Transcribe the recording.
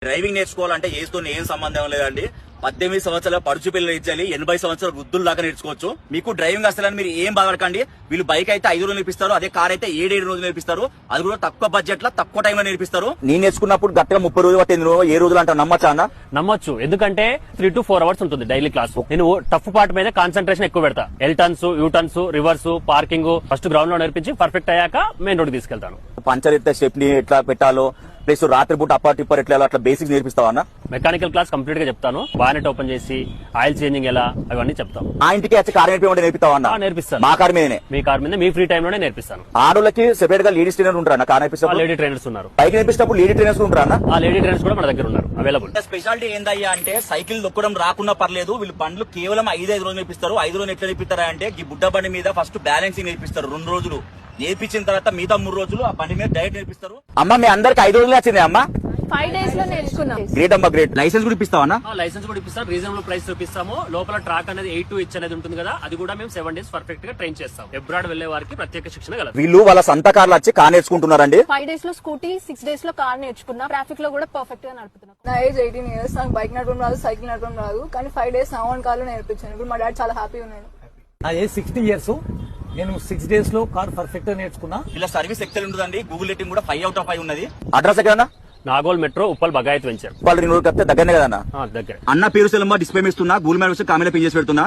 Driving నేర్చుకోవాలంటే ఏజ్తో ఏం సంబంధం లేదండి. 18 సంవత్సరాల పడుచు పిల్లలు ఇచ్చాలి, 80 సంవత్సరాల వృద్ధుల దాకా నేర్చుకోవచ్చు. మీకు డ్రైవింగ్ అసలని మీరు ఏం బాధపడకండి. వీళ్ళు బైక్ అయితే 5 రోజులు నేర్పిస్తారు, అదే కార్ అయితే 7 రోజులు నేర్పిస్తారు. అది కూడా తక్కువ బడ్జెట్ లో తక్కువ టైం లో నేర్పిస్తారు. నేను నేర్చుకున్నప్పుడు గట్టిగా 30 రోజులు 8 రోజులు ఏ రోజులు అంటే నమ్మచ్చా అన్న? నమ్మొచ్చు, ఎందుకంటే 3 to 4 hours ఉంటుంది డైలీ క్లాస్. నేను టఫ్ పార్ట్ మీద కాన్సన్ట్రేషన్ ఎక్కువ పెడతా. L turns, U turns, reverse, parking first ground లో నేర్పించి పర్ఫెక్ట్ అయ్యాక మెయిన్ రోడ్ తీసుకెళ్తాను. పంచర్ ఎత్తే స్టెప్ ని ఎట్లా పెట్టాలో, ప్లస్ రాత్రిపూట అప్పర్ టిప్పర్ ఎట్లా అట్లా బేసిక్స్ నేర్పిస్తావా అన్న? మెకానికల్ క్లాస్ కంప్లీట్ గా చెప్తాను. బానెట్ ఓపెన్ చేసి ఆయిల్ చేంజింగ్ ఎలా అవన్నీ చెప్తాం. ఆ ఇంటికి వచ్చి కార్ నేర్పిస్తావా అన్న? నేర్పిస్తాను. మా కార్ మీదనే? మీ కార్ మీద మీ ఫ్రీ టైం లోనే నేర్పిస్తాను. ఆడోళ్ళకి సెపరేట్ గా లేడీస్ ట్రైనర్ ఉంటారా కార్ నేర్పిస్తారు? లేడీ ట్రైనర్స్ ఉన్నారు. బైక్ నేర్పిస్తప్పుడు లేడీ ట్రైనర్స్ ఉంటారా? ఆ లేడీ ట్రైనర్స్ కూడా మన దగ్గర ఉన్నారు, అవైలబుల్. స్పెషాలిటీ ఏందయ్యా అంటే సైకిల్ దొక్కడం రాకున్నా పర్లేదు, వీళ్ళు బండ్లు కేవలం 5 రోజులు నేర్పిస్తారు. 5 రోజులు ఎట్లా నేర్పిస్తారా అంటే ఈ బుడ్డ బండి మీద ఫస్ట్ బ్యాలెన్సింగ్ నేర్పిస్తారు 2 రోజులు. నేర్పించిన తర్వాత మిగతా 3 రోజులు ఆ బండి మీద డైరెక్ట్ నేర్పిస్తారు. అమ్మ మీ అందరికి 5 రోజులు వచ్చింది అమ్మ? 5 days లో నేర్చుకున్నాం. గ్రేట్ అమ్మా, గ్రేట్. లైసెన్స్ కూడా ఇప్పిస్తావా? లైసెన్స్ కూడా ఇప్పిస్తాం, రీజనబుల్ ప్రైస్ చూపిస్తాము. లోపల ట్రాక్ అనేది 8 to 8 అనేది ఉంటుంది కదా, అది కూడా మేము 7 days పర్ఫెక్ట్ గా ట్రైన్ చేస్తాం. అబ్రాడ్ వెళ్లే వారికి ప్రత్యేక శిక్షణ కలదు. వీళ్ళు వాళ్ళ సొంత కార్లు వచ్చి కార్ నేర్చుకుంటున్నారండి. 5 days లో స్కూటీ, 6 days లో కార్ నేర్చుకున్నా. ట్రాఫిక్ లో కూడా పర్ఫెక్ట్ గా నడుపుతున్నాం. నా ఏజ్ 18 years, నాకు బైక్ నడపడం రాదు, సైకిల్ నడపడం రాదు, కానీ 5 days సామాన్ కార్లు నేర్పించాను. ఇప్పుడు మా డాడీ చాలా హ్యాపీ ఉన్నాడు. నా ఏజ్ 60 years, నేను 6 days లో కార్ పర్ఫెక్ట్ గా నేర్చుకున్నా. ఇలా సర్వీస్ ఎక్సలెంట్ ఉంటుందండి. గూగుల్ రేటింగ్ కూడా 5 out of 5 ఉన్నది. అడ్రస్ ఎక్కడన్నా? Nagole metro, Uppal Bagayat venture. వాళ్ళు దగ్గరనే కదన్నా? దగ్గర. అన్న పేరు సెలమ్మ డిస్ప్లే ఇస్తున్నా, గూగుల్ మ్యాప్ కామెంట్ పిన్ చేసి పెడుతున్నా.